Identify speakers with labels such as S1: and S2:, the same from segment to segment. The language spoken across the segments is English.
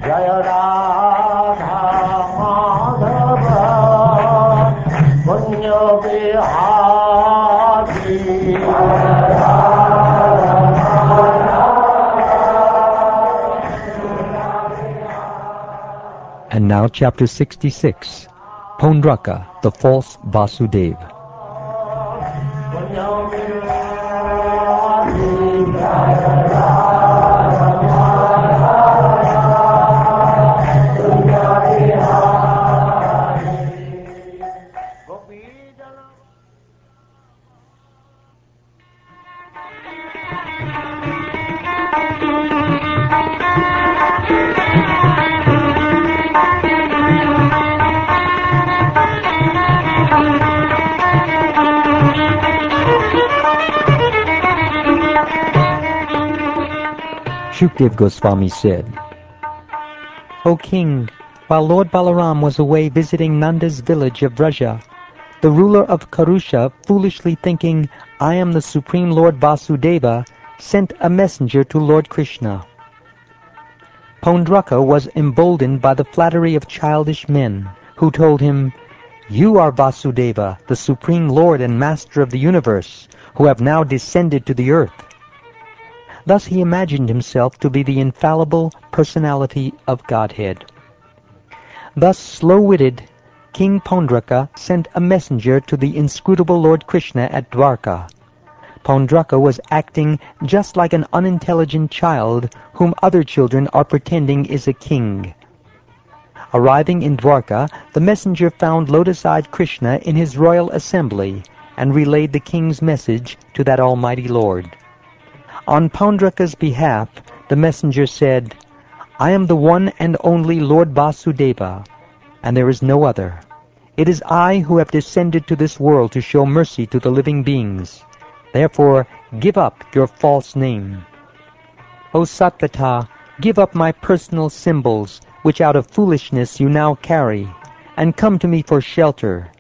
S1: Jaya Radha Madhava Punya Bihari
S2: And now chapter 66, Paundraka, the false Vasudeva. Shukdev Goswami said, O king, while Lord Balaram was away visiting Nanda's village of Vraja, the ruler of Karusha, foolishly thinking, I am the Supreme Lord Vasudeva, sent a messenger to Lord Krishna. Paundraka was emboldened by the flattery of childish men, who told him, You are Vasudeva, the Supreme Lord and Master of the universe, who have now descended to the earth. Thus he imagined himself to be the infallible personality of Godhead. Thus slow-witted, King Paundraka sent a messenger to the inscrutable Lord Krishna at Dwarka. Paundraka was acting just like an unintelligent child whom other children are pretending is a king. Arriving in Dwarka, the messenger found lotus-eyed Krishna in his royal assembly and relayed the king's message to that almighty Lord. On Paundraka's behalf, the messenger said, I am the one and only Lord Vasudeva, and there is no other. It is I who have descended to this world to show mercy to the living beings. Therefore, give up your false name. O Satvata, give up my personal symbols, which out of foolishness you now carry, and come to me for shelter.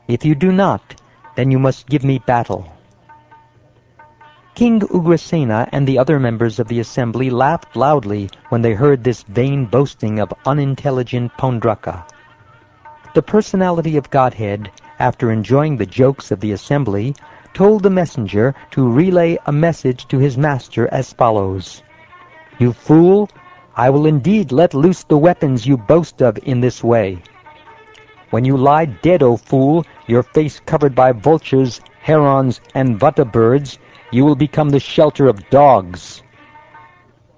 S2: If you do not, then you must give me battle. King Ugrasena and the other members of the assembly laughed loudly when they heard this vain boasting of unintelligent Paundraka. The personality of Godhead, after enjoying the jokes of the assembly, told the messenger to relay a message to his master as follows. You fool, I will indeed let loose the weapons you boast of in this way. When you lie dead, O fool, your face covered by vultures, herons, and vata birds, you will become the shelter of dogs.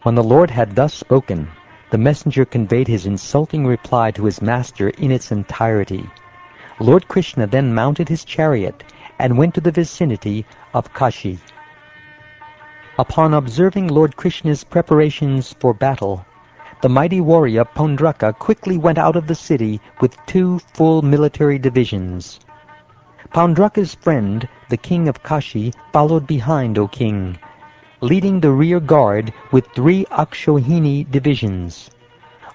S2: When the Lord had thus spoken, the messenger conveyed his insulting reply to his master in its entirety. Lord Krishna then mounted his chariot and went to the vicinity of Kashi. Upon observing Lord Krishna's preparations for battle, the mighty warrior Paundraka quickly went out of the city with 2 full military divisions. Paundraka's friend, the king of Kashi, followed behind, O king, leading the rear guard with 3 Akshohini divisions.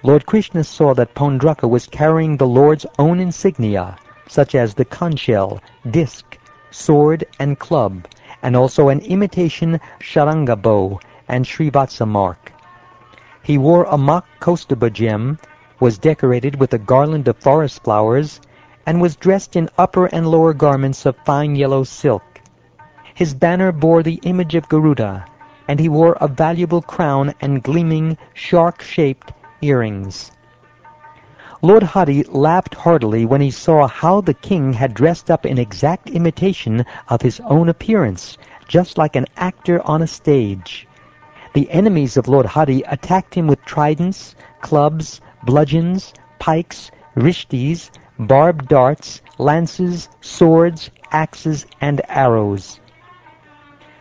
S2: Lord Krishna saw that Paundraka was carrying the Lord's own insignia, such as the conch shell, disc, sword, and club, and also an imitation Sharanga bow and Srivatsa mark. He wore a mock Kaustubha gem, was decorated with a garland of forest flowers, and was dressed in upper and lower garments of fine yellow silk. His banner bore the image of Garuda, and he wore a valuable crown and gleaming, shark-shaped earrings. Lord Hari laughed heartily when he saw how the king had dressed up in exact imitation of his own appearance, just like an actor on a stage. The enemies of Lord Hari attacked him with tridents, clubs, bludgeons, pikes, rishtis, barbed darts, lances, swords, axes, and arrows.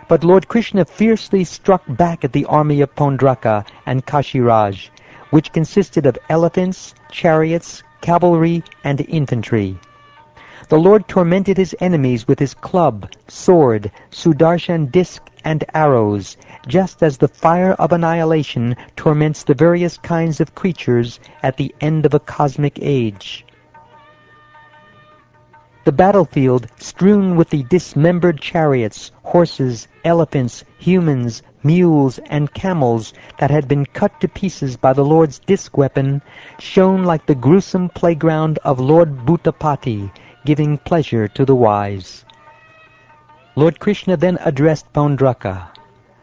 S2: But Lord Krishna fiercely struck back at the army of Paundraka and Kashiraj, which consisted of elephants, chariots, cavalry, and infantry. The Lord tormented his enemies with his club, sword, Sudarshan disc, and arrows, just as the fire of annihilation torments the various kinds of creatures at the end of a cosmic age. The battlefield, strewn with the dismembered chariots, horses, elephants, humans, mules, and camels that had been cut to pieces by the Lord's disc weapon, shone like the gruesome playground of Lord Bhutapati, giving pleasure to the wise. Lord Krishna then addressed Paundraka.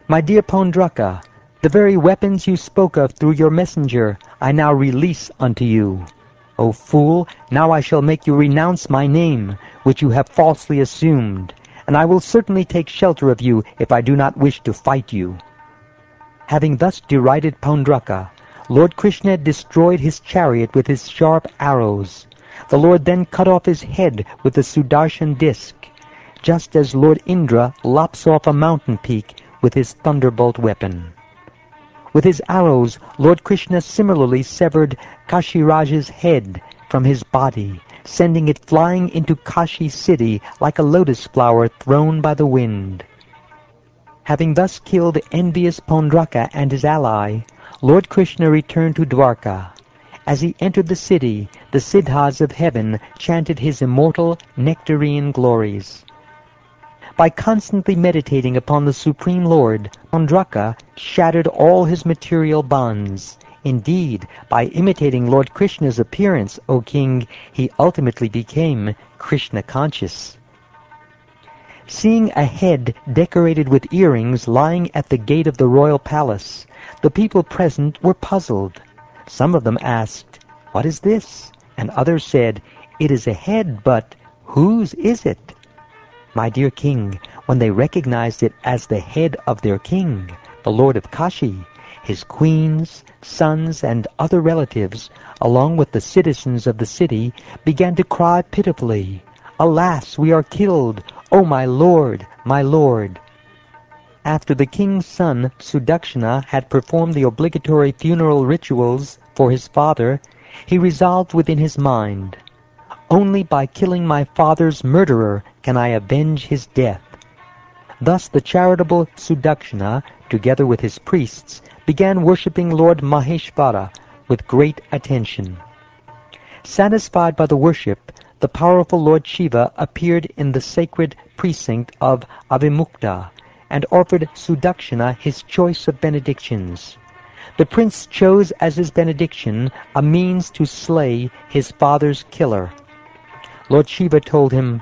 S2: "My dear Paundraka, the very weapons you spoke of through your messenger I now release unto you. O fool, now I shall make you renounce my name, which you have falsely assumed, and I will certainly take shelter of you if I do not wish to fight you." Having thus derided Paundraka, Lord Krishna destroyed his chariot with his sharp arrows. The Lord then cut off his head with the Sudarshan disc, just as Lord Indra lops off a mountain peak with his thunderbolt weapon. With his arrows, Lord Krishna similarly severed Kashiraj's head from his body, sending it flying into Kashi city like a lotus flower thrown by the wind. Having thus killed envious Paundraka and his ally, Lord Krishna returned to Dwarka. As he entered the city, the Siddhas of heaven chanted his immortal nectarine glories. By constantly meditating upon the Supreme Lord, Paundraka shattered all his material bonds. Indeed, by imitating Lord Krishna's appearance, O king, he ultimately became Krishna-conscious. Seeing a head decorated with earrings lying at the gate of the royal palace, the people present were puzzled. Some of them asked, "What is this?" And others said, "It is a head, but whose is it?" My dear king, when they recognized it as the head of their king, the Lord of Kashi, his queens, sons, and other relatives, along with the citizens of the city, began to cry pitifully, "Alas, we are killed! O my lord, my lord!" After the king's son, Sudakshana, had performed the obligatory funeral rituals for his father, he resolved within his mind, "Only by killing my father's murderer can I avenge his death." Thus the charitable Sudakshana, together with his priests, began worshipping Lord Maheshvara with great attention. Satisfied by the worship, the powerful Lord Shiva appeared in the sacred precinct of Avimukta and offered Sudakshana his choice of benedictions. The prince chose as his benediction a means to slay his father's killer. Lord Shiva told him,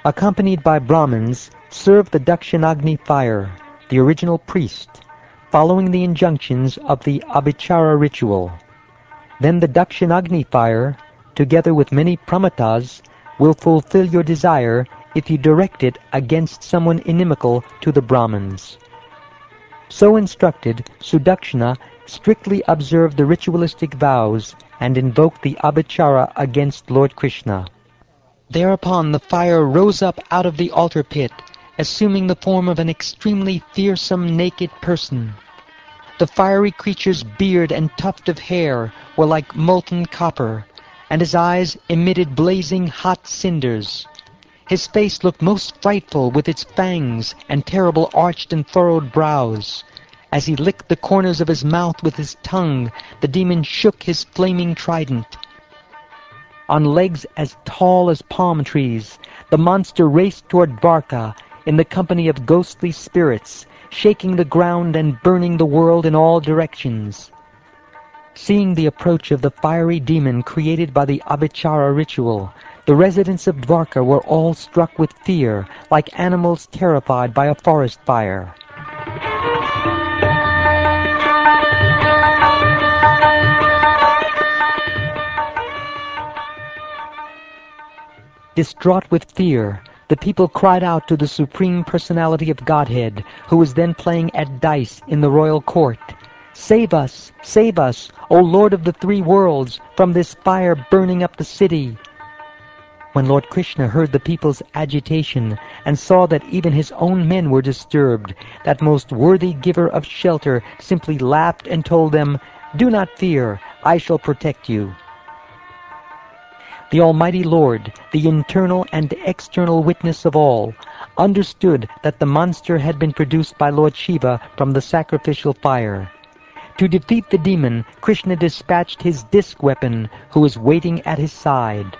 S2: "Accompanied by Brahmins, serve the Dakshinagni fire, the original priest, following the injunctions of the Abhichara ritual. Then the Dakshinagni fire, together with many pramatas, will fulfill your desire if you direct it against someone inimical to the Brahmins." So instructed, Sudakshana strictly observed the ritualistic vows and invoked the Abhichara against Lord Krishna. Thereupon the fire rose up out of the altar pit, assuming the form of an extremely fearsome naked person. The fiery creature's beard and tuft of hair were like molten copper, and his eyes emitted blazing hot cinders. His face looked most frightful with its fangs and terrible arched and furrowed brows. As he licked the corners of his mouth with his tongue, the demon shook his flaming trident. On legs as tall as palm trees, the monster raced toward Dwarka in the company of ghostly spirits, shaking the ground and burning the world in all directions. Seeing the approach of the fiery demon created by the Abhichara ritual, the residents of Dwarka were all struck with fear, like animals terrified by a forest fire. Distraught with fear, the people cried out to the Supreme Personality of Godhead, who was then playing at dice in the royal court, save us, O Lord of the three worlds, from this fire burning up the city." When Lord Krishna heard the people's agitation and saw that even his own men were disturbed, that most worthy giver of shelter simply laughed and told them, "Do not fear, I shall protect you." The Almighty Lord, the internal and external witness of all, understood that the monster had been produced by Lord Shiva from the sacrificial fire. To defeat the demon, Krishna dispatched his disc weapon, who was waiting at his side.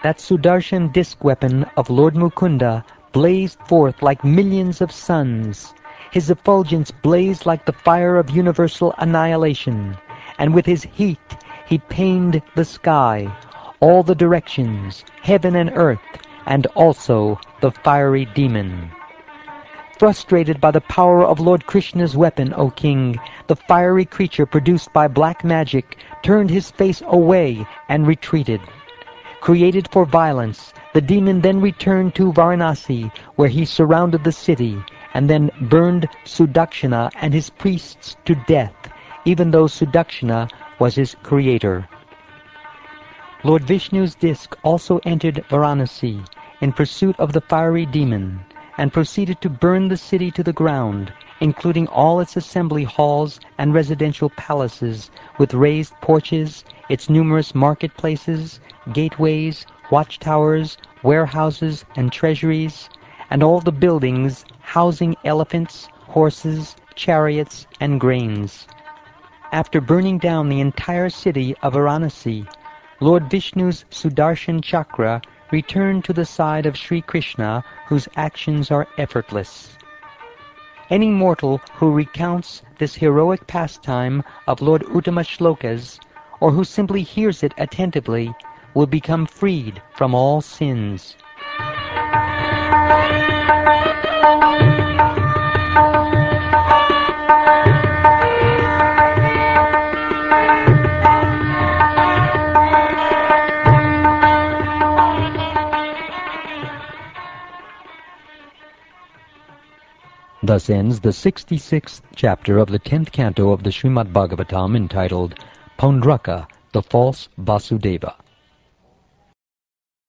S2: that Sudarshan disc weapon of Lord Mukunda blazed forth like millions of suns. His effulgence blazed like the fire of universal annihilation, and with his heat he pained the sky, all the directions, heaven and earth, and also the fiery demon. Frustrated by the power of Lord Krishna's weapon, O king, the fiery creature produced by black magic turned his face away and retreated. Created for violence, the demon then returned to Varanasi, where he surrounded the city, and then burned Sudakshana and his priests to death, even though Sudakshana was his creator. Lord Vishnu's disc also entered Varanasi in pursuit of the fiery demon, and proceeded to burn the city to the ground, including all its assembly halls and residential palaces, with raised porches, its numerous marketplaces, gateways, watchtowers, warehouses, and treasuries, and all the buildings housing elephants, horses, chariots, and grains. After burning down the entire city of Varanasi, Lord Vishnu's Sudarshan Chakra returned to the side of Sri Krishna, whose actions are effortless. Any mortal who recounts this heroic pastime of Lord Uttama Shlokas, or who simply hears it attentively, will become freed from all sins. Thus ends the 66th chapter of the 10th canto of the Srimad Bhagavatam, entitled Paundraka, the False Vasudeva.